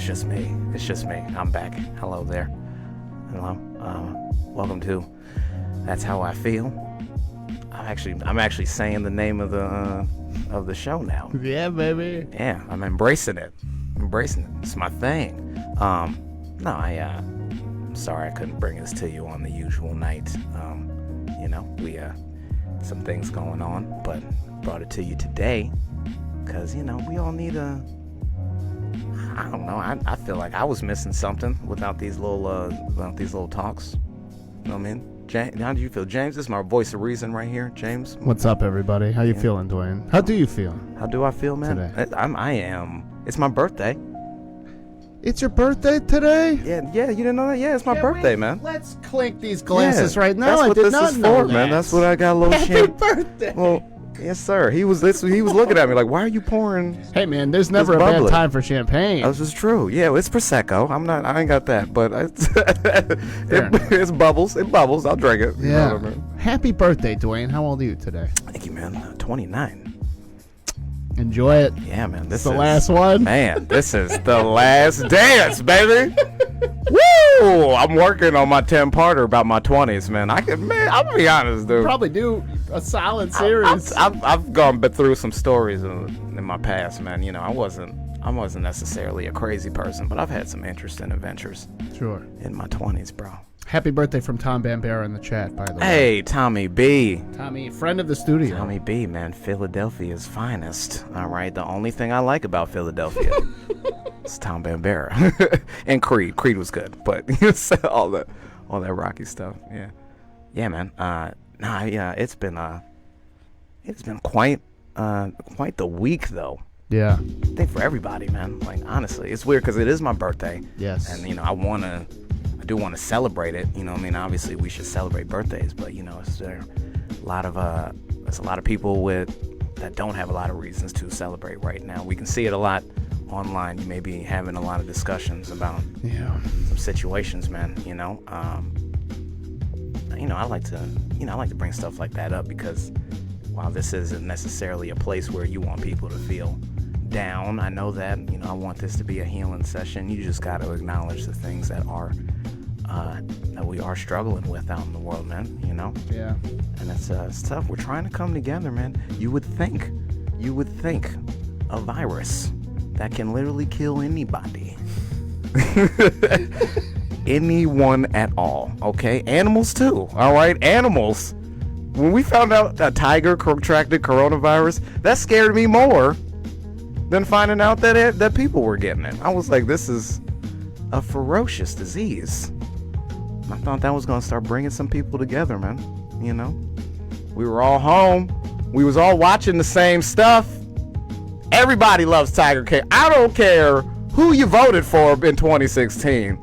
it's just me. It's just me. I'm back. Hello there. Hello. Welcome to That's How I Feel. I'm actually saying the name of the show now. Yeah, baby. Yeah, I'm embracing it. It's my thing. No, I'm sorry I couldn't bring this to you on the usual night. We some things going on, but brought it to you today because we all need I don't know. I feel like I was missing something without these little talks. You know what I mean? James, how do you feel, James? This is my voice of reason right here, James. What's up, everybody? How you feeling, Dwayne? How do you feel? How do I feel, man? Today. I am. It's my birthday. It's your birthday today? Yeah. You didn't know that? Yeah, it's my birthday, man. Let's clink these glasses right now. That's what I did this not is know for, that. man. That's what I got a little Happy birthday. Well, yes, sir. He was looking at me like, why are you pouring? Hey, man, there's never a bad time for champagne. This is true. Yeah, it's Prosecco. I ain't got that, but it's bubbles. It bubbles. I'll drink it. Yeah. You know what I mean? Happy birthday, Dwayne. How old are you today? Thank you, man. 29. Enjoy it. Yeah, man. This the is last one. Man, this is the last dance, baby. Woo! I'm working on my 10-parter about my 20s, man. I'll be honest, dude. Probably do a solid series. I've gone through some stories in my past, man. I wasn't necessarily a crazy person, but I've had some interesting adventures. Sure. In my 20s, bro. Happy birthday from Tom Bambera in the chat, by the way. Hey, Tommy B. Tommy, friend of the studio. Tommy B, man, Philadelphia's finest. All right, the only thing I like about Philadelphia is Tom Bambera and Creed. Creed was good, but all that Rocky stuff. Yeah, man. It's been quite the week though. Yeah. I think for everybody, man. Like honestly, it's weird because it is my birthday. Yes. And I do want to celebrate it. Obviously we should celebrate birthdays, but there's a lot of people that don't have a lot of reasons to celebrate right now. We can see it a lot online. You may be having a lot of discussions about some situations, man. I like to bring stuff like that up because while this isn't necessarily a place where you want people to feel down, I know that I want this to be a healing session. You just got to acknowledge the things that we are struggling with out in the world, man. Yeah. And it's tough. We're trying to come together, man. You would think a virus that can literally kill anybody. Anyone at all, okay? Animals too, all right? Animals. When we found out a tiger contracted coronavirus, that scared me more than finding out that people were getting it. I was like, this is a ferocious disease. I thought that was going to start bringing some people together, man. We were all home. We was all watching the same stuff. Everybody loves Tiger King. I don't care who you voted for in 2016.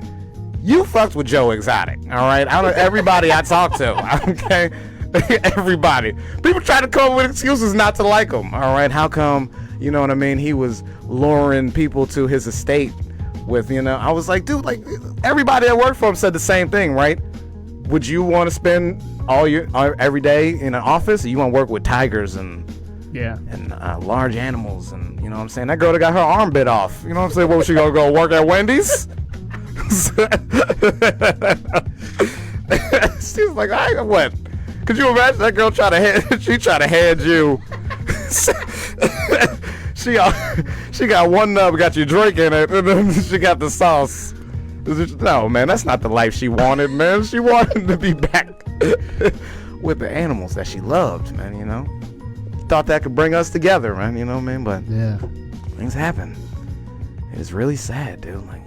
You fucked with Joe Exotic, all right? Everybody I talk to, okay? Everybody. People try to come up with excuses not to like him, all right? How come, you know what I mean? He was luring people to his estate with, I was like, dude, like everybody that worked for him said the same thing, right? Would you want to spend every day in an office? Or you want to work with tigers and large animals and you know what I'm saying? That girl that got her arm bit off. You know what I'm saying? What was she gonna go work at Wendy's? She was like, what? Could you imagine that girl try to hand you? She got one nub, got you drinking it, and then she got the sauce. No, man, that's not the life she wanted, man. She wanted to be back with the animals that she loved, man, Thought that could bring us together, man, man? But yeah, things happen. It is really sad, dude, like,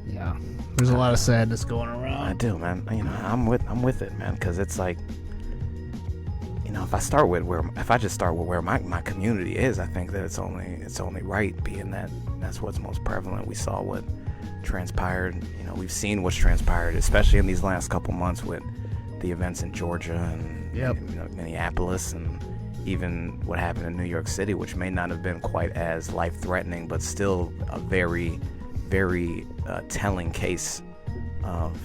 Yeah, there's a lot of sadness going around. I do, man. I'm with it, man, because it's like, if I just start with where my community is, I think that it's only right, being that that's what's most prevalent. We saw what transpired. We've seen what's transpired, especially in these last couple months with the events in Georgia and Minneapolis, and even what happened in New York City, which may not have been quite as life-threatening, but still a very, very telling case of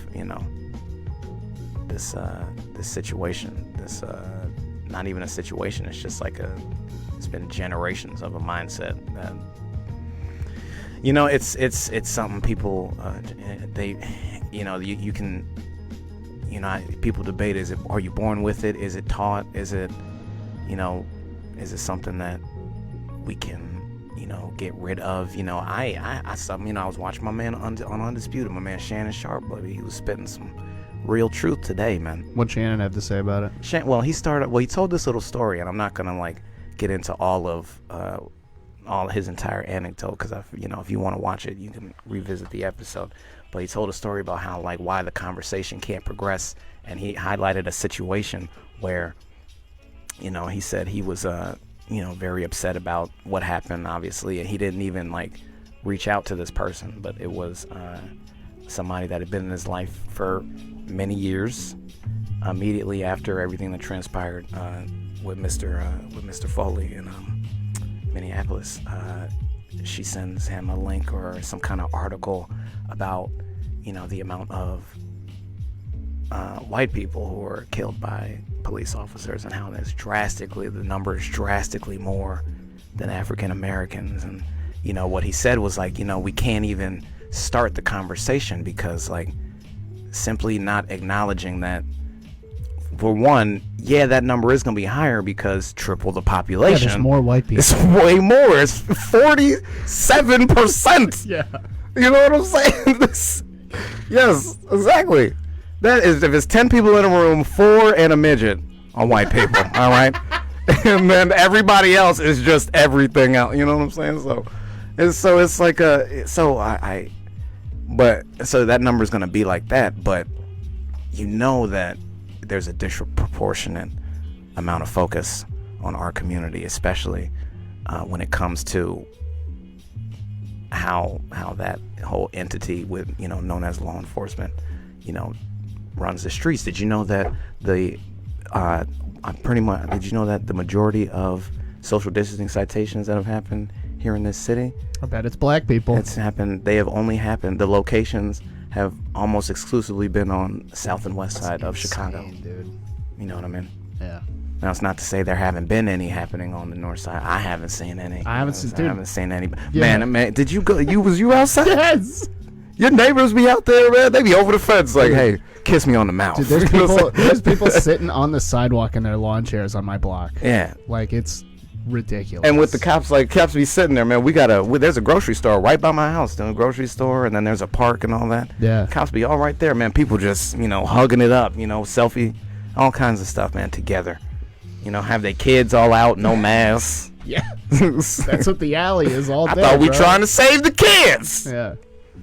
this situation. This not even a situation. It's just like it's been generations of a mindset that You know, it's something people they, you know, you can, you know, people debate, are you born with it? Is it taught? Is it, you know, is it something that we can, you know, get rid of? You know, I was watching my man on Undisputed, my man Shannon Sharp, buddy. He was spitting some real truth today, man. What Shannon have to say about it? He told this little story, and I'm not gonna like get into all his entire anecdote, because you know, if you want to watch it, you can revisit the episode. But he told a story about how, like, why the conversation can't progress, and he highlighted a situation where, you know, he said he was you know, very upset about what happened, obviously, and he didn't even like reach out to this person, but it was somebody that had been in his life for many years. Immediately after everything that transpired with Mr. Foley in Minneapolis, she sends him a link or some kind of article about, you know, the amount of white people who were killed by police officers, and how the number is drastically more than African Americans. And, you know, what he said was like, you know, we can't even start the conversation because, like, simply not acknowledging that, for one, yeah, that number is going to be higher because triple the population. Yeah, there's more white people. It's way more. It's 47%. Yeah. You know what I'm saying? Yes, exactly. That is, if it's 10 people in a room, 4 and a midget are white people. All right. And then everybody else is just everything else. You know what I'm saying? So it's like so that number is going to be like that. But you know that there's a disproportionate amount of focus on our community, especially when it comes to how that whole entity with, you know, known as law enforcement, you know, runs the streets. Did you know that did you know that the majority of social distancing citations that have happened here in this city, I bet it's black people. The locations have almost exclusively been on the south and west side of Chicago. Dude. You know what I mean? Yeah. Now, it's not to say there haven't been any happening on the north side. I haven't seen any. I haven't seen any. Yeah. Man, did you go? Was you outside? Yes. Your neighbors be out there, man. They be over the fence like, hey, kiss me on the mouth. Dude, there's people sitting on the sidewalk in their lawn chairs on my block. Yeah. Like, it's ridiculous. And with the cops be sitting there, man. There's a grocery store right by my house. There's a grocery store, and then there's a park and all that. Yeah. Cops be all right there, man. People just, you know, hugging it up, you know, selfie, all kinds of stuff, man, together. You know, have their kids all out, no masks. Yeah. That's what the alley is all day. I thought we bro. trying to save the kids. Yeah.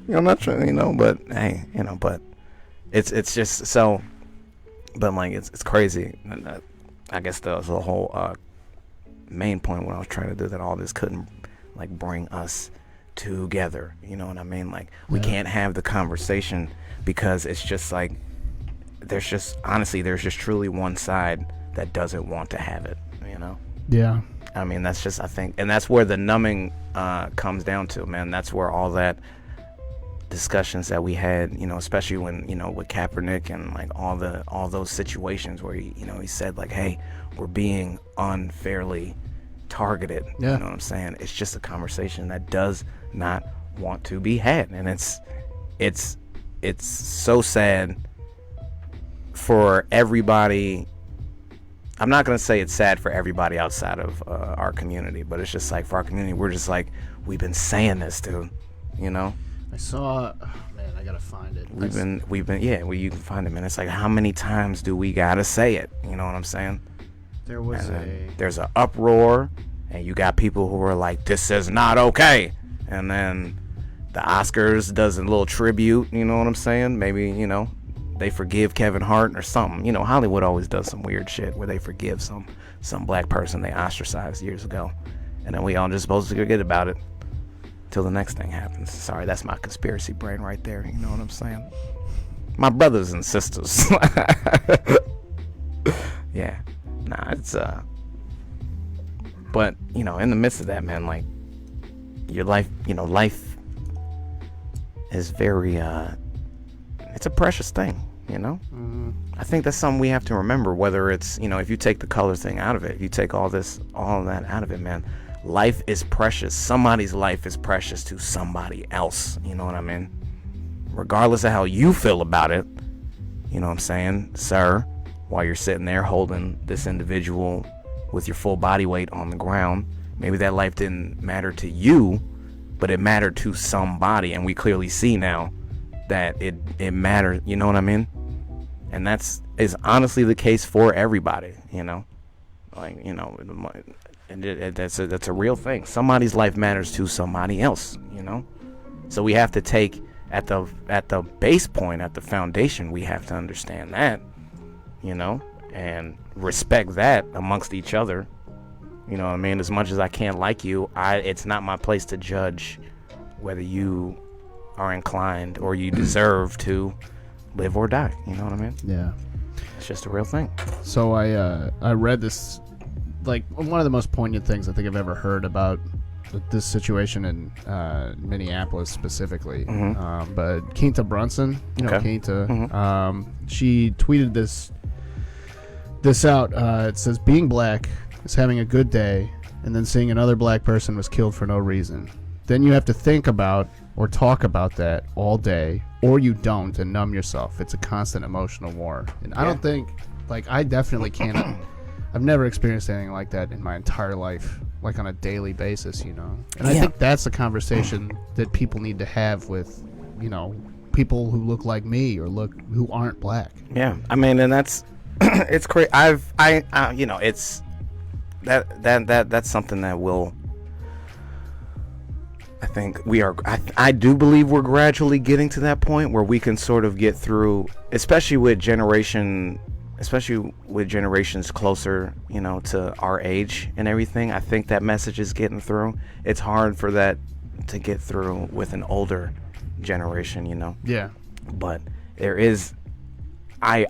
You know, I'm not trying, you know, but hey, you know, but it's just so, but like it's crazy. I guess that was the whole main point when I was trying to do that. All this couldn't like bring us together. You know what I mean? Like we can't have the conversation because it's just like there's just truly one side that doesn't want to have it. You know? Yeah. I mean, that's just, I think, and that's where the numbing comes down to, man. That's where all that discussions that we had, you know, especially when, you know, with Kaepernick and like all those situations where he, you know, he said like, hey, we're being unfairly targeted. Yeah. You know what I'm saying? It's just a conversation that does not want to be had, and it's so sad for everybody. I'm not going to say it's sad for everybody outside of our community, but it's just like for our community, we're just like, we've been saying this, dude, you know? I saw, man, I got to find it. You can find it, man. It's like, how many times do we got to say it? You know what I'm saying? There's an uproar, and you got people who are like, this is not okay. And then the Oscars does a little tribute, you know what I'm saying? Maybe, you know, they forgive Kevin Hart or something. You know, Hollywood always does some weird shit where they forgive some black person they ostracized years ago, and then we all just supposed to forget about it till the next thing happens. Sorry, that's my conspiracy brain right there. You know what I'm saying? My brothers and sisters. Yeah. Nah, it's but you know, in the midst of that, man, like your life, you know, life is very it's a precious thing, you know? Mm-hmm. I think that's something we have to remember, whether it's, you know, if you take the color thing out of it, if you take all of that out of it, man, life is precious. Somebody's life is precious to somebody else. You know what I mean? Regardless of how you feel about it, you know what I'm saying, sir, while you're sitting there holding this individual with your full body weight on the ground, maybe that life didn't matter to you, but it mattered to somebody, and we clearly see now that it mattered, you know what I mean? And is honestly the case for everybody, you know? Like, you know, that's a real thing. Somebody's life matters to somebody else, you know? So we have to take at the base point, at the foundation, we have to understand that, you know, and respect that amongst each other. You know what I mean? As much as I can't like you, it's not my place to judge whether you are inclined or you deserve to live or die. You know what I mean? Yeah. It's just a real thing. So I read this, like, one of the most poignant things I think I've ever heard about this situation in Minneapolis specifically. Mm-hmm. But Quinta Brunson, you know, Okay. Quinta, Mm-hmm. she tweeted this out. It says, being black is having a good day, and then seeing another black person was killed for no reason. Then you have to think about or talk about that all day, or you don't and numb yourself. It's a constant emotional war. And I don't think, like, I definitely can't. I've never experienced anything like that in my entire life, like on a daily basis, you know. And I think that's a conversation that people need to have with, you know, people who look like me or who aren't black. Yeah, I mean, and that's it's crazy. You know, it's that's something that will. I think we are. I do believe we're gradually getting to that point where we can sort of get through, especially with generations closer, you know, to our age and everything. I think that message is getting through. It's hard for that to get through with an older generation, you know. Yeah. But there is, I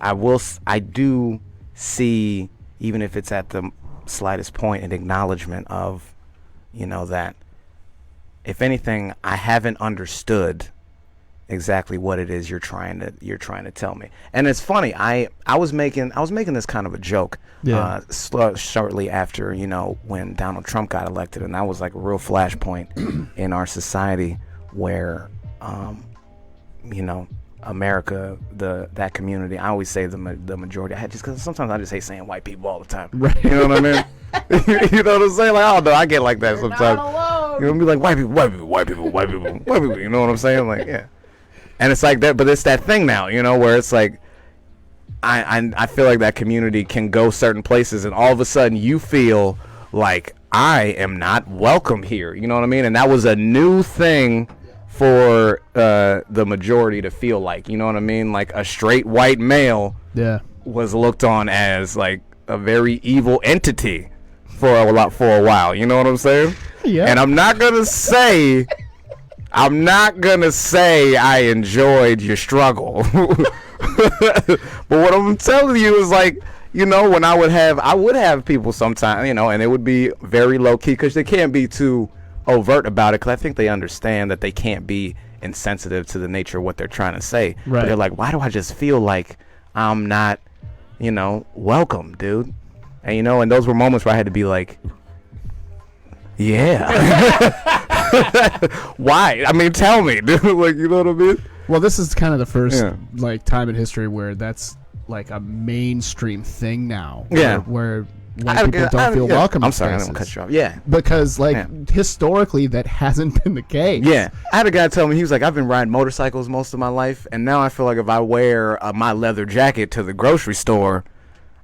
do see, even if it's at the slightest point, an acknowledgement of, you know, that if anything, I haven't understood exactly what it is you're trying to tell me. And it's funny, I was making this kind of a joke shortly after, you know, when Donald Trump got elected, and that was like a real flashpoint in our society where you know, America, that community, I always say the majority, just because sometimes I just hate saying white people all the time. Right. You know what I mean? You know what I'm saying? Like, I don't know, I get like that sometimes. You know, be like, white people, you know what I'm saying? Like, yeah. And it's like that, but it's that thing now, you know, where it's like, I feel like that community can go certain places, and all of a sudden you feel like I am not welcome here. You know what I mean? And that was a new thing for the majority to feel like. You know what I mean? Like a straight white male was looked on as like a very evil entity for a while. You know what I'm saying? Yeah. And I'm not gonna say I enjoyed your struggle. But what I'm telling you is, like, you know, when I would have people sometimes, you know, and it would be very low key because they can't be too overt about it, because I think they understand that they can't be insensitive to the nature of what they're trying to say. Right. But they're like, why do I just feel like I'm not, you know, welcome, dude? And, you know, and those were moments where I had to be like, yeah. Why? I mean, tell me, dude. Like, you know what I mean? Well, this is kind of the first like time in history where that's like a mainstream thing now. Where white people don't feel welcome. I'm sorry, I didn't cut you off. Yeah. Because historically that hasn't been the case. Yeah. I had a guy tell me, he was like, I've been riding motorcycles most of my life, and now I feel like if I wear my leather jacket to the grocery store,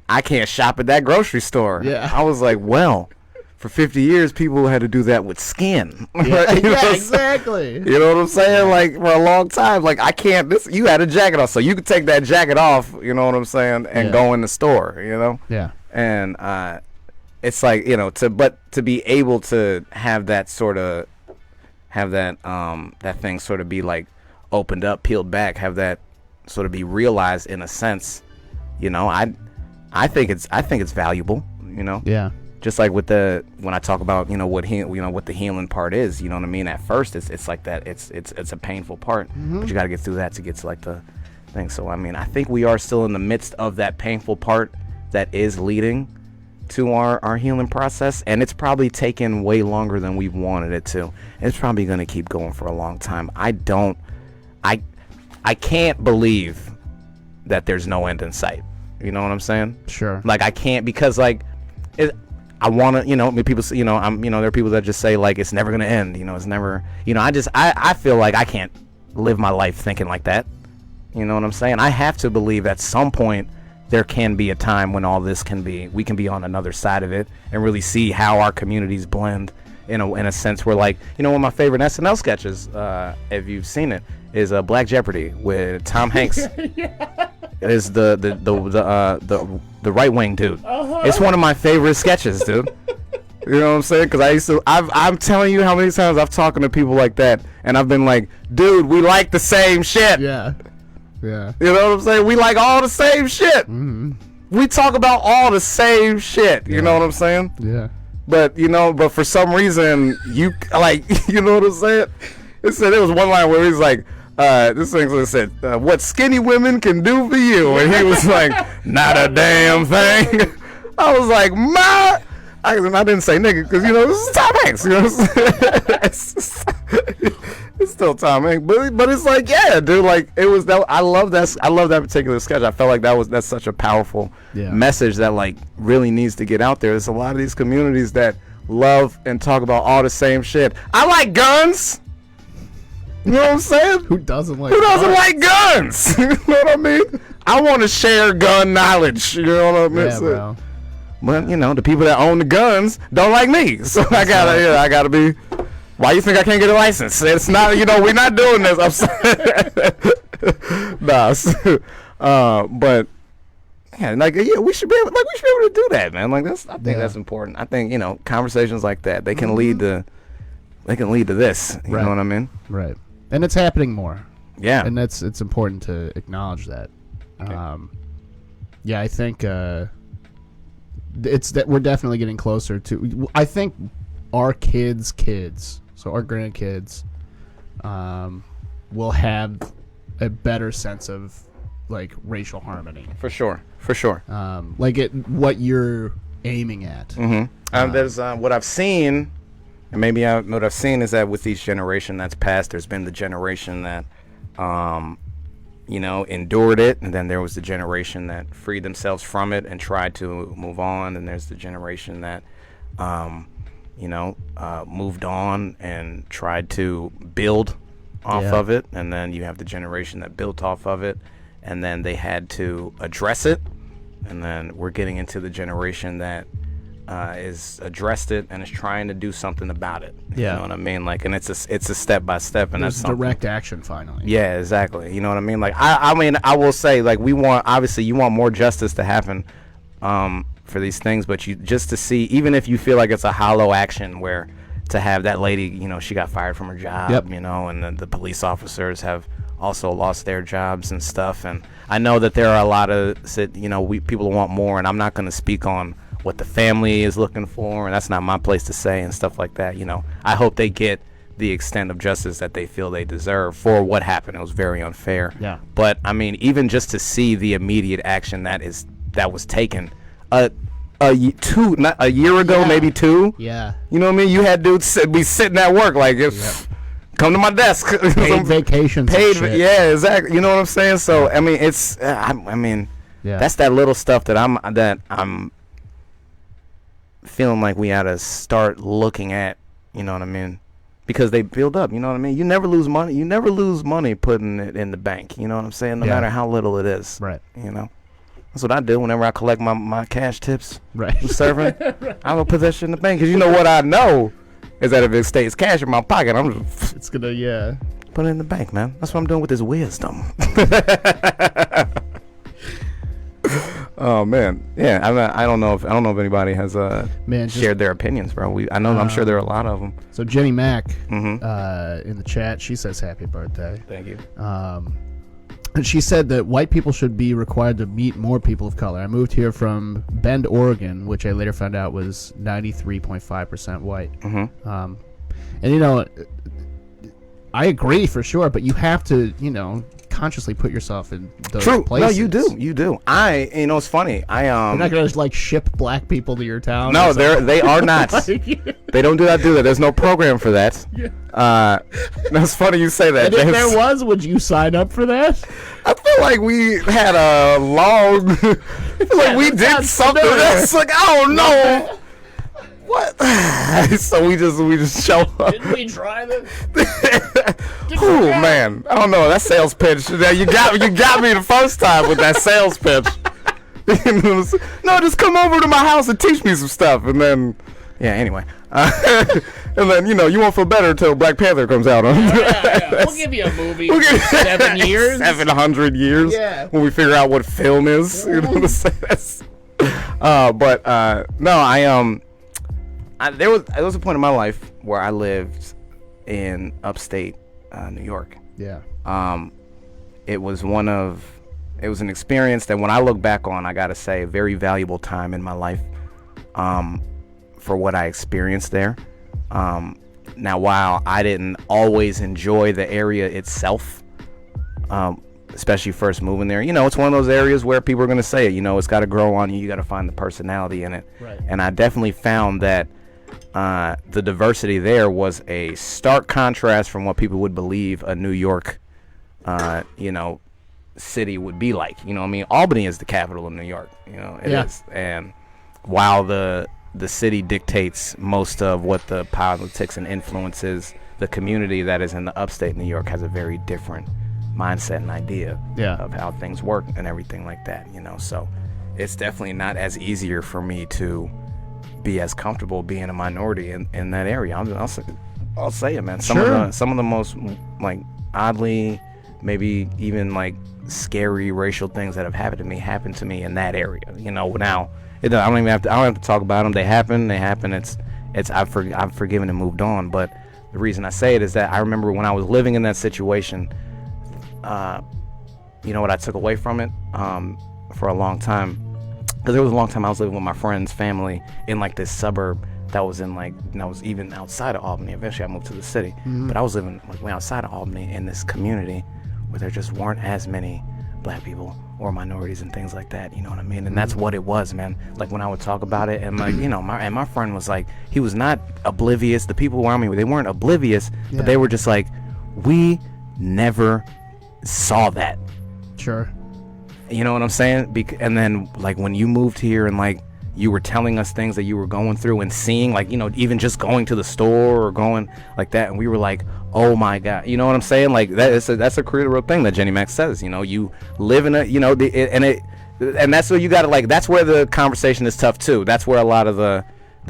I can't shop at that grocery store. Yeah. I was like, well, for 50 years, people had to do that with skin. Yeah, exactly. You know what I'm saying? Like, for a long time, like, I can't, you had a jacket on, so you could take that jacket off, you know what I'm saying, and go in the store, you know? Yeah. And it's like, you know, to be able to have that sort of, that thing sort of be like opened up, peeled back, have that sort of be realized in a sense, you know, I think it's valuable, you know? Yeah. Just like with when I talk about, you know, what the healing part is, you know what I mean? At first, it's like that. It's a painful part, but you got to get through that to get to like the thing. So I mean, I think we are still in the midst of that painful part that is leading to our healing process, and it's probably taken way longer than we've wanted it to. It's probably going to keep going for a long time. I can't believe that there's no end in sight. You know what I'm saying? Sure. Like, I can't, because like I want to, I mean, people say, there are people that just say like it's never going to end, it's never, I feel like I can't live my life thinking like that. You know what I'm saying? I have to believe at some point there can be a time when all this we can be on another side of it and really see how our communities blend in a sense where, like, one of my favorite SNL sketches, if you've seen it, is Black Jeopardy with Tom Hanks. Is the right wing dude. It's one of my favorite sketches, dude. You know what I'm saying? Because I'm telling you how many times I've talked to people like that, and I've been like, dude, we like the same shit. Yeah. Yeah. You know what I'm saying? We like all the same shit. Mm-hmm. We talk about all the same shit. You know what I'm saying? Yeah. But but for some reason, you know what I'm saying? There was one line where he's like, this thing said, what skinny women can do for you. And he was like, not a damn thing. I was like, I didn't say nigga because, this is Tom Hanks. You know what I'm saying? It's still Tom Hanks. But it's like, yeah, dude, like, it was that. I love that particular sketch. I felt like that's such a powerful message that, like, really needs to get out there. There's a lot of these communities that love and talk about all the same shit. I like guns. You know what I'm saying? Who doesn't like guns? You know what I mean? I want to share gun knowledge. You know what I mean? Yeah, bro. But the people that own the guns don't like me, so I gotta be. Why you think I can't get a license? It's not. We're not doing this. I'm sorry. But yeah, we should be able to do that, man. Like, I think that's important. I think conversations like that, they can lead to this. You know what I mean? Right. And it's happening more. Yeah. And it's important to acknowledge that. Okay. Yeah, I think it's that we're definitely getting closer to. I think our kids, so our grandkids, will have a better sense of, like, racial harmony. For sure. Like what you're aiming at. Mm-hmm. There's what I've seen. And maybe what I've seen is that with each generation that's passed, there's been the generation that, endured it, and then there was the generation that freed themselves from it and tried to move on, and there's the generation that, moved on and tried to build off of it, and then you have the generation that built off of it, and then they had to address it, and then we're getting into the generation that is addressed it and is trying to do something about it. You know what I mean? Like, and it's a step by step, and there's that's direct action finally. Yeah, exactly. You know what I mean? Like, I will say, like, you want more justice to happen for these things, but you just to see, even if you feel like it's a hollow action, where to have that lady, she got fired from her job, and then the police officers have also lost their jobs and stuff. And I know that there are a lot of people want more, and I'm not going to speak on what the family is looking for, and that's not my place to say and stuff like that. I hope they get the extent of justice that they feel they deserve for what happened. It was very unfair. Yeah. But I mean, even just to see the immediate action that was taken a year ago, maybe two. Yeah. You know what I mean? You had dudes be sitting at work like, come to my desk. Paid vacations. Yeah, exactly. You know what I'm saying? So I mean, it's that's that little stuff that I'm feeling like we ought to start looking at, you know what I mean? Because they build up, you know what I mean? You never lose money. You never lose money putting it in the bank, you know what I'm saying? No matter how little it is. Right. That's what I do whenever I collect my cash tips. Right. From serving. I'm going to put that shit in the bank. Because what I know is that if it stays cash in my pocket, I'm just... It's going to, put it in the bank, man. That's what I'm doing with this wisdom. Oh man, yeah. I don't know if anybody has shared their opinions, bro. I'm sure there are a lot of them. So Jenny Mack in the chat, she says happy birthday. Thank you. And she said that white people should be required to meet more people of color. I moved here from Bend, Oregon, which I later found out was 93.5% white. And I agree for sure, but you have to consciously put yourself in those True. places. No, you do. It's funny. You're not gonna like ship black people to your town. No, they are not. They don't do that. There's no program for that. Yeah. That's funny you say that. And if there was, would you sign up for that? I feel like we had a long. I feel like we did something. That's like, oh no. What? So we just show up. Didn't we try this? Oh man, I don't know. That sales pitch. You got me the first time with that sales pitch. No, just come over to my house and teach me some stuff, and then, yeah. Anyway, and then you won't feel better until Black Panther comes out. Yeah. We'll give you a movie. For 7 years. 700 years. Yeah. When we figure out what film is. You know what I'm saying? No, there was a point in my life where I lived in upstate New York. Yeah. It was an experience that when I look back on, I gotta say, a very valuable time in my life for what I experienced there. Now, while I didn't always enjoy the area itself, especially first moving there, it's one of those areas where people are gonna say it. It's got to grow on you. You got to find the personality in it. Right. And I definitely found that the diversity there was a stark contrast from what people would believe a New York, city would be like. Albany is the capital of New York. It is. And while the city dictates most of what the politics and influences, the community that is in the upstate New York has a very different mindset and idea of how things work and everything like that. So it's definitely not as easier for me to be as comfortable being a minority in that area. I'll say it, man. Some of the most like oddly, maybe even like scary racial things that have happened to me in that area. Now I don't have to talk about them. They happen. I've forgiven and moved on. But the reason I say it is that I remember when I was living in that situation. What I took away from it for a long time. Because there was a long time I was living with my friend's family in like this suburb that was even outside of Albany. Eventually I moved to the city. Mm-hmm. But I was living like way outside of Albany in this community where there just weren't as many black people or minorities and things like that. You know what I mean? And that's what it was, man. Like when I would talk about it and like, my friend was like, he was not oblivious. The people around me, they weren't oblivious, but they were just like, we never saw that. Sure. You know what I'm saying? And then like when you moved here and like you were telling us things that you were going through and seeing, like, even just going to the store or going like that, and we were like, oh my God, you know what I'm saying? Like that's a critical thing that Jenny Mac says. You live in and that's where you gotta, like, that's where the conversation is tough too. That's where a lot of the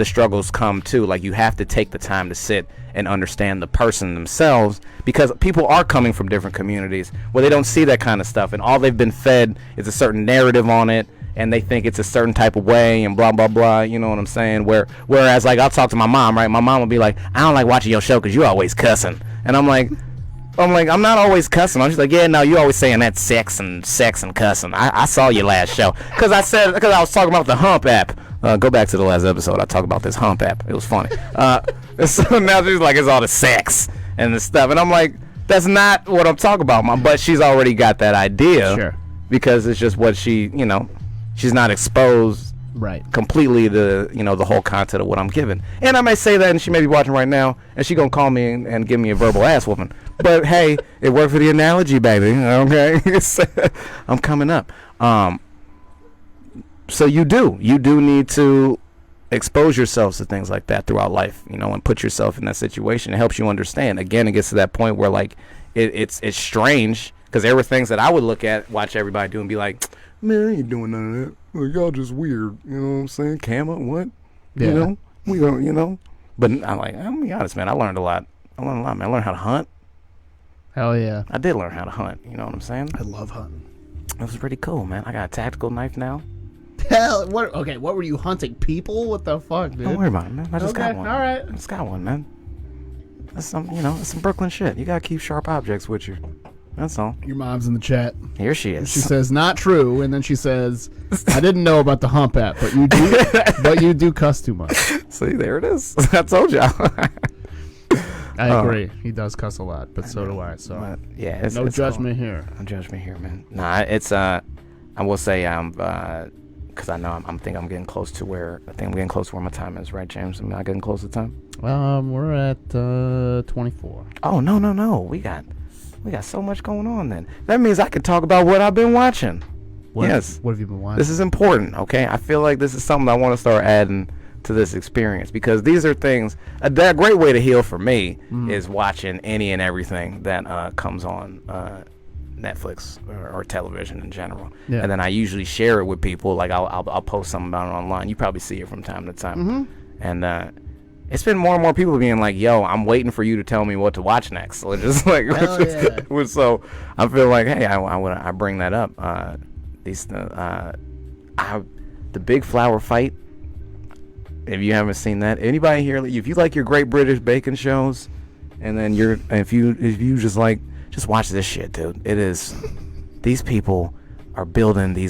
struggles come too. Like you have to take the time to sit and understand the person themselves, because people are coming from different communities where they don't see that kind of stuff, and all they've been fed is a certain narrative on it, and they think it's a certain type of way and blah blah blah. You know what I'm saying? Whereas like I'll talk to my mom, right? My mom will be like, I don't like watching your show because you're always cussing, and I'm like, I'm not always cussing. I'm just like, yeah, no, you always saying that sex and cussing. I saw your last show because I was talking about the Hump app. Go back to the last episode. I talked about this Hump app. It was funny. So now she's like, it's all the sex and the stuff, and I'm like, that's not what I'm talking about, Mom. But she's already got that idea, sure, because it's just what she's not exposed completely the whole content of what I'm giving. And I may say that, and she may be watching right now, and she gonna call me and give me a verbal ass whooping. But hey, it worked for the analogy, baby. Okay, I'm coming up. So you do need to expose yourselves to things like that throughout life, and put yourself in that situation. It helps you understand. Again, it gets to that point where like it's strange, because there were things that I would watch everybody do and be like, man, I ain't doing none of that. Well, y'all just weird. You know what I'm saying? Camera, what? Yeah. We don't, But I'm like, I'm gonna be honest, man. I learned a lot, man. I learned how to hunt. Hell yeah. I did learn how to hunt. You know what I'm saying? I love hunting. It was pretty cool, man. I got a tactical knife now. Hell, what? Okay, what were you hunting? People? What the fuck, dude? Don't worry about it, man. I just got one. All right. I just got one, man. That's that's some Brooklyn shit. You gotta keep sharp objects with you. That's all. Your mom's in the chat. Here she is. She says, not true, and then she says, I didn't know about the Hump app, but you do, but you do cuss too much. See, there it is. I told y'all. I agree. He does cuss a lot, but so do I. So But, yeah, no judgment here. No judgment here, man. Nah, it's I will say because I know I'm getting close to where my time is, right, James? Am I getting close to time? We're at 24. Oh no, we got so much going on. Then that means I could talk about what I've been watching. Yes. What have you been watching? This is important, okay? I feel like this is something I want to start adding to this experience because these are things. A great way to heal for me is watching any and everything that comes on Netflix or television in general. Yeah. And then I usually share it with people. Like I'll post something about it online. You probably see it from time to time. And it's been more and more people being like, "Yo, I'm waiting for you to tell me what to watch next." So just like, so I feel like, hey, I bring that up. The big flower fight. If you haven't seen that, anybody here, if you like your Great British Bacon shows, and then if you just watch this shit, dude. It is, these people are building you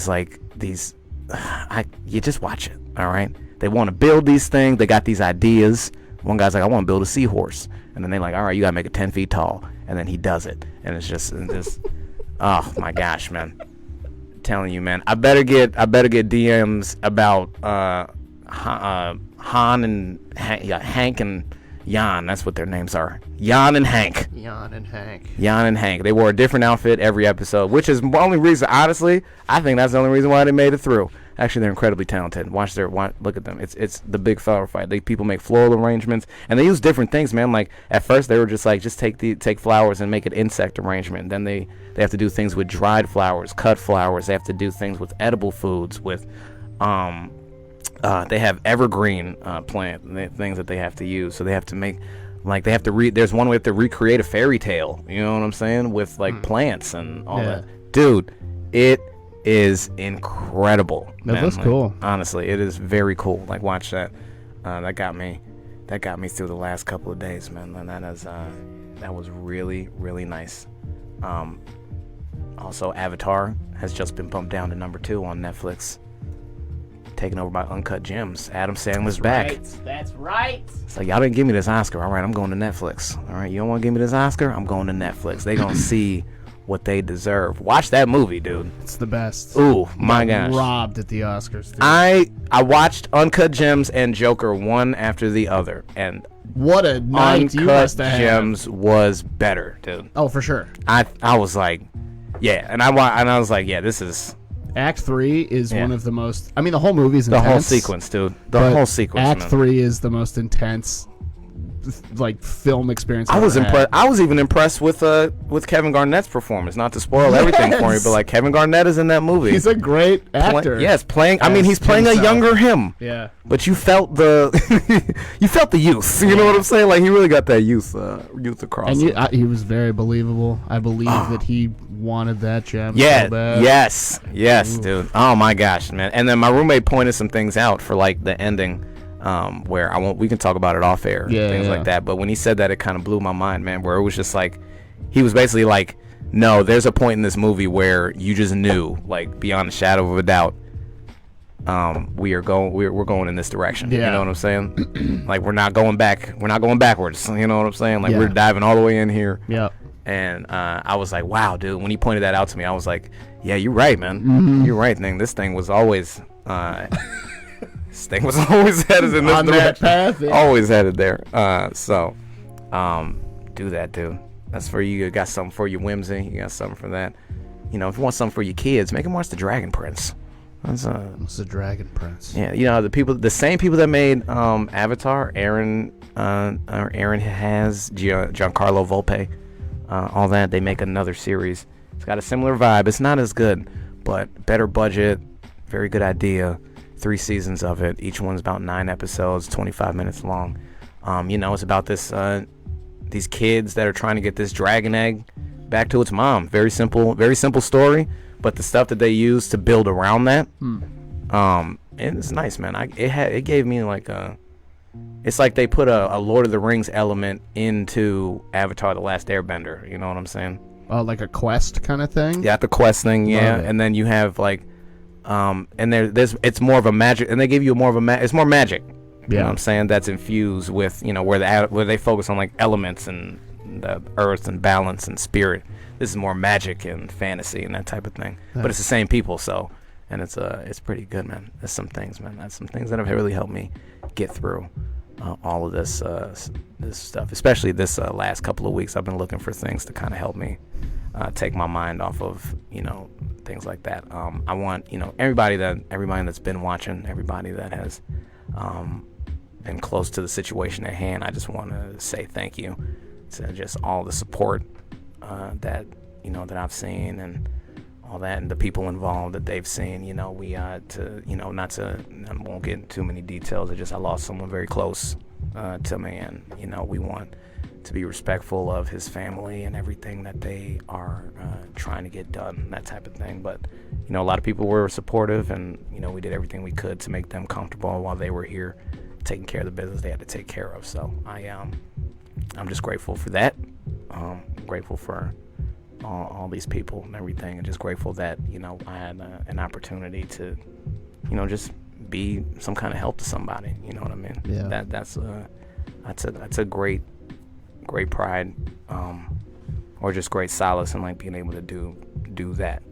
just watch it, all right? They want to build these things. They got these ideas. One guy's like, I want to build a seahorse, and then they're like, all right, you gotta make it 10 feet tall, and then he does it, and it's just oh my gosh, man. Telling you, man, I better get DMs about Han and Hank and Jan. That's what their names are. Jan and Hank. They wore a different outfit every episode, which is the only reason. Honestly, I think that's the only reason why they made it through. Actually, they're incredibly talented. Look at them. It's the big flower fight. People make floral arrangements, and they use different things, man. Like at first, they were just like, take flowers and make an insect arrangement. Then they have to do things with dried flowers, cut flowers. They have to do things with edible foods. With they have evergreen plant things that they have to use. So they have to make there's one way to recreate a fairy tale. You know what I'm saying? With plants and all that, dude. It is incredible. That looks cool. Honestly, it is very cool. Like, watch that. That got me through the last couple of days, man. And that was really, really nice. Also, Avatar has just been bumped down to number 2 on Netflix, taken over by Uncut Gems. Adam Sandler's back. That's right. It's like, y'all didn't give me this Oscar. All right, I'm going to Netflix. All right, you don't want to give me this Oscar? I'm going to Netflix. They gonna see what they deserve. Watch that movie, dude. It's the best. Ooh, my gosh. Robbed at the Oscars, dude. I watched Uncut Gems and Joker one after the other, and what a night you must have had. Uncut Gems was better, dude. Oh, for sure. I was like, yeah, and I was like, yeah, this is. Act 3 is one of the most. I mean, the whole movie's intense. The whole sequence, dude. The whole sequence. Act 3 is the most intense, film experience. I was impressed. I was even impressed with Kevin Garnett's performance. Not to spoil everything for me, but like Kevin Garnett is in that movie. He's a great actor. Playing. I mean, he's playing a younger him. Yeah. But you felt the youth. You know what I'm saying? Like he really got that youth across. And he was very believable. I believe that he wanted that gem. Yeah. So bad. Yes, Ooh. dude. Oh my gosh, man. And then my roommate pointed some things out for like the ending. Where we can talk about it off air, things like that. But when he said that, it kind of blew my mind, man. Where it was just like, he was basically like, no, there's a point in this movie where you just knew, like beyond a shadow of a doubt, we're going in this direction. Yeah. You know what I'm saying? Like we're not going back. We're not going backwards. You know what I'm saying? Like we're diving all the way in here. Yeah. And I was like, wow, dude. When he pointed that out to me, I was like, yeah, you're right, man. You're right, thing. This thing was always. This thing was always headed in this on direction. That path, yeah. Always headed there. Do that, dude. That's for you. You got something for your whimsy. You got something for that. You know, if you want something for your kids, make them watch The Dragon Prince. What's The Dragon Prince? Yeah, you know the same people that made Avatar, Aaron has Giancarlo Volpe, all that. They make another series. It's got a similar vibe. It's not as good, but better budget, very good idea. 3 seasons of it. Each one's about 9 episodes, 25 minutes long. It's about these kids that are trying to get this dragon egg back to its mom. Very simple story, but the stuff that they use to build around that, and it's nice, man. It gave me like it's like they put a Lord of the Rings element into Avatar: The Last Airbender. You know what I'm saying? Like a quest kind of thing. Yeah, the quest thing. Yeah, and then you have like. And it's more of a magic, and they give you more of it's more magic. You know what I'm saying? That's infused with, where they focus on like elements and the earth and balance and spirit. This is more magic and fantasy and that type of thing. But it's the same people, so, and it's pretty good, man. There's some things, man. That's some things that have really helped me get through all of this stuff. Especially this last couple of weeks, I've been looking for things to kind of help me take my mind off of, things like that. I want, everybody that's been watching, everybody that has been close to the situation at hand, I just want to say thank you to just all the support that that I've seen and all that, and the people involved that they've seen. I won't get into too many details. I lost someone very close to me, and we want to be respectful of his family and everything that they are trying to get done, that type of thing. But a lot of people were supportive, and we did everything we could to make them comfortable while they were here taking care of the business they had to take care of. So I'm just grateful for that. Grateful for all these people and everything, and just grateful that I had an opportunity to just be some kind of help to somebody. You know what I mean? Yeah. That's a great pride, or just great solace in like being able to do that.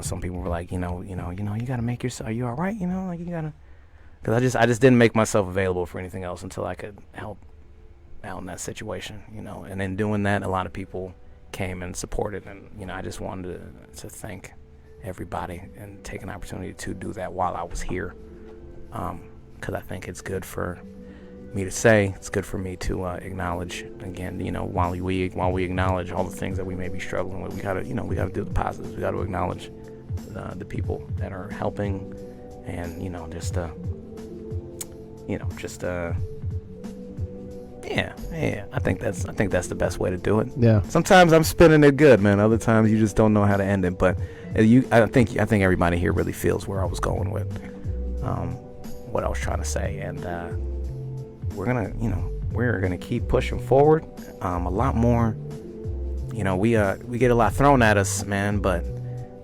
Some people were like, you gotta make yourself. Are you all right? You gotta. Because I just didn't make myself available for anything else until I could help out in that situation, and in doing that, a lot of people came and supported, and I just wanted to thank everybody and take an opportunity to do that while I was here, because I think it's good for me to say, it's good for me to acknowledge again, while we acknowledge all the things that we may be struggling with, we gotta do the positives. We gotta acknowledge the people that are helping, and I think that's the best way to do it. Yeah. Sometimes I'm spinning it good, man. Other times you just don't know how to end it. But I think everybody here really feels where I was going with what I was trying to say, and we're gonna keep pushing forward. A lot more. We get a lot thrown at us, man. But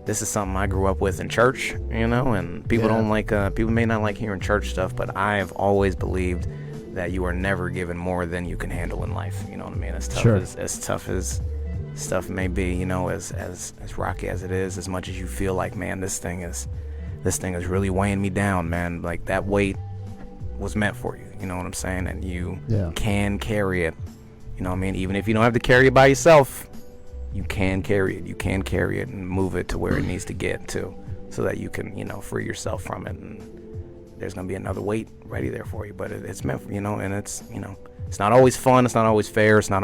this is something I grew up with in church, and people don't like. People may not like hearing church stuff, but I have always believed that you are never given more than you can handle in life. You know what I mean? As tough as stuff may be, as rocky as it is, as much as you feel like, man, this thing is really weighing me down, man. Like, that weight was meant for you. You know what I'm saying? And you can carry it. You know what I mean? Even if you don't have to carry it by yourself, you can carry it. You can carry it and move it to where it needs to get to, so that you can, free yourself from it. And there's gonna be another weight ready there for you, but it's meant for, and it's it's not always fun, it's not always fair, doesn't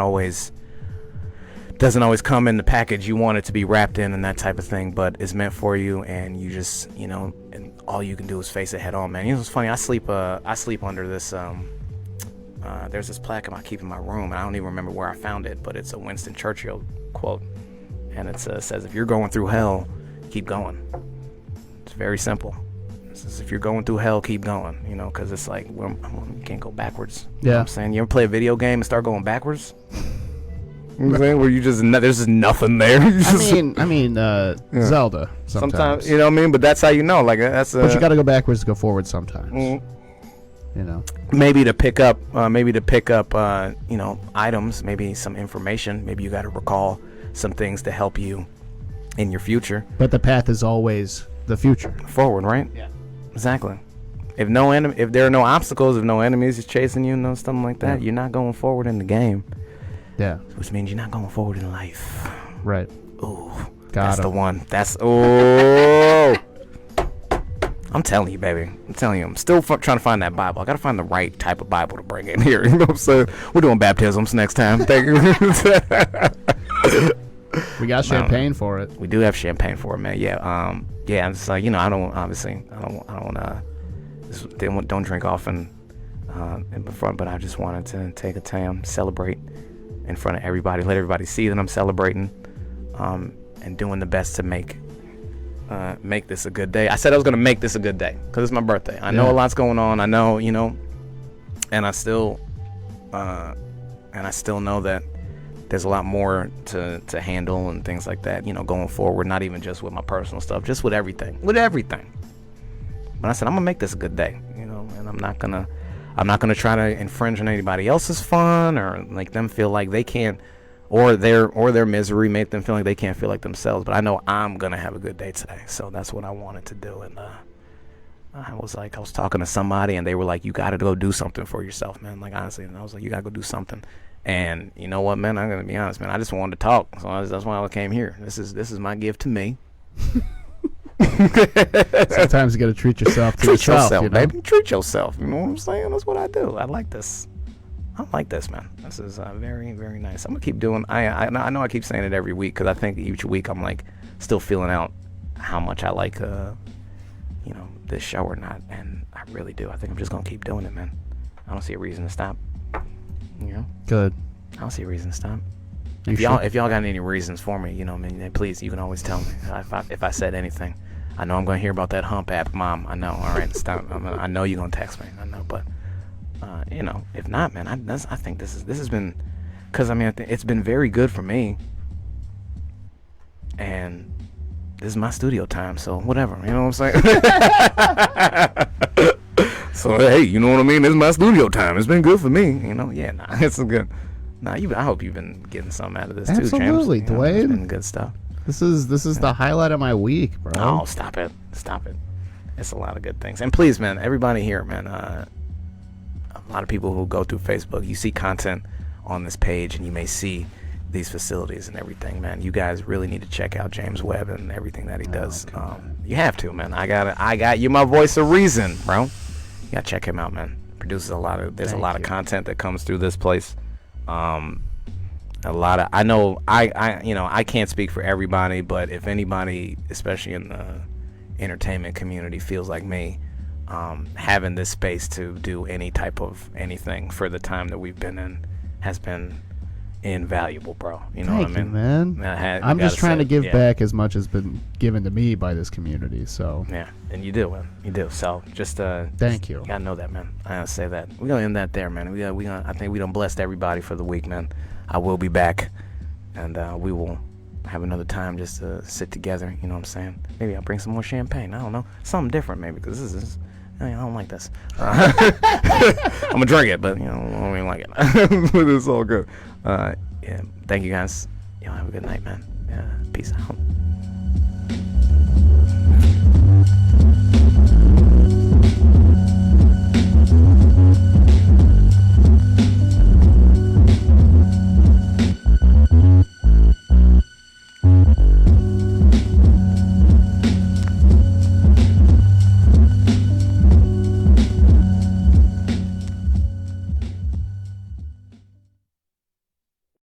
always come in the package you want it to be wrapped in and that type of thing, but it's meant for you, and you just and all you can do is face it head on, man. It's funny, I sleep under this there's this plaque I keep in my room, and I don't even remember where I found it, but it's a Winston Churchill quote, and it says, if you're going through hell, keep going. It's very simple. If you're going through hell, keep going, because it's like, you can't go backwards. You know what I'm saying? You ever play a video game and start going backwards? You know what I'm saying? Where you there's just nothing there. Zelda sometimes. You know what I mean? But that's how like, that's but you got to go backwards to go forward sometimes. Maybe to pick up items, maybe some information, maybe you got to recall some things to help you in your future. But the path is always the future. Forward, right? Yeah. Exactly. If there are no obstacles, if no enemies is chasing you, something like that, you're not going forward in the game. Yeah. Which means you're not going forward in life. Right. Ooh. That's the one. I'm telling you, baby. I'm still trying to find that Bible. I got to find the right type of Bible to bring in here. You know what I'm saying? We're doing baptisms next time. Thank you. We got champagne for it. We do have champagne for it, man. Yeah. I'm just like, I don't drink often in front, but I just wanted to take a time, celebrate in front of everybody, let everybody see that I'm celebrating, and doing the best to make this a good day. I said I was going to make this a good day because it's my birthday. I know a lot's going on. I know, and I still know that there's a lot more to handle and things like that, going forward, not even just with my personal stuff, just with everything. But I said I'm gonna make this a good day, and I'm not gonna try to infringe on anybody else's fun or make them feel like they can't, or their misery make them feel like they can't feel like themselves. But I know I'm gonna have a good day today, so that's what I wanted to do. And I was talking to somebody, and they were like, "You got to go do something for yourself, man." Like, honestly, and I was like, "You got to go do something." And you know what, man? I'm gonna be honest, man. I just wanted to talk, so that's why I came here. This is my gift to me. Sometimes you got to treat yourself to treat yourself, baby. Treat yourself. You know what I'm saying? That's what I do. I like this. Man. This is very, very nice. I'm gonna keep doing. I know I keep saying it every week because I think each week I'm like still feeling out how much I like this show or not, and I really do. I think I'm just gonna keep doing it, man. I don't see a reason to stop. Good. I don't see a reason to stop. If y'all got any reasons for me, please, you can always tell me if I said anything. I know I'm gonna hear about that hump app, Mom. I know. All right, stop. I know you're gonna text me. I know, but if not, man, I think this has been, because it's been very good for me, and this is my studio time, so whatever. You know what I'm saying? So hey, you know what I mean? This is my studio time. It's been good for me. It's good. I hope you've been getting something out of this too, James. Absolutely, Dwayne. It's been good stuff. This is the highlight of my week, bro. Oh, stop it. It's a lot of good things. And please, man, everybody here, man, a lot of people who go through Facebook, you see content on this page and you may see these facilities and everything, man. You guys really need to check out James Webb and everything that he does. You have to, man. I got you my voice of reason, bro. You gotta check him out, man. Produces a lot of content that comes through this place. I know I can't speak for everybody, but if anybody, especially in the entertainment community, feels like me, having this space to do any type of anything for the time that we've been in has been invaluable, bro. You know what I mean? Man. I'm just trying to give back as much as been given to me by this community. So yeah, and you do, man. You do. So just thank you. You gotta know that, man. I gotta say that. We're gonna end that there, man. I think we done blessed everybody for the week, man. I will be back, and we will have another time just to sit together. You know what I'm saying? Maybe I'll bring some more champagne. I don't know, something different, maybe, because this is. I don't like this. I'm gonna drink it, but I don't even like it. But it's all good. Yeah. Thank you guys. Have a good night, man. Peace out.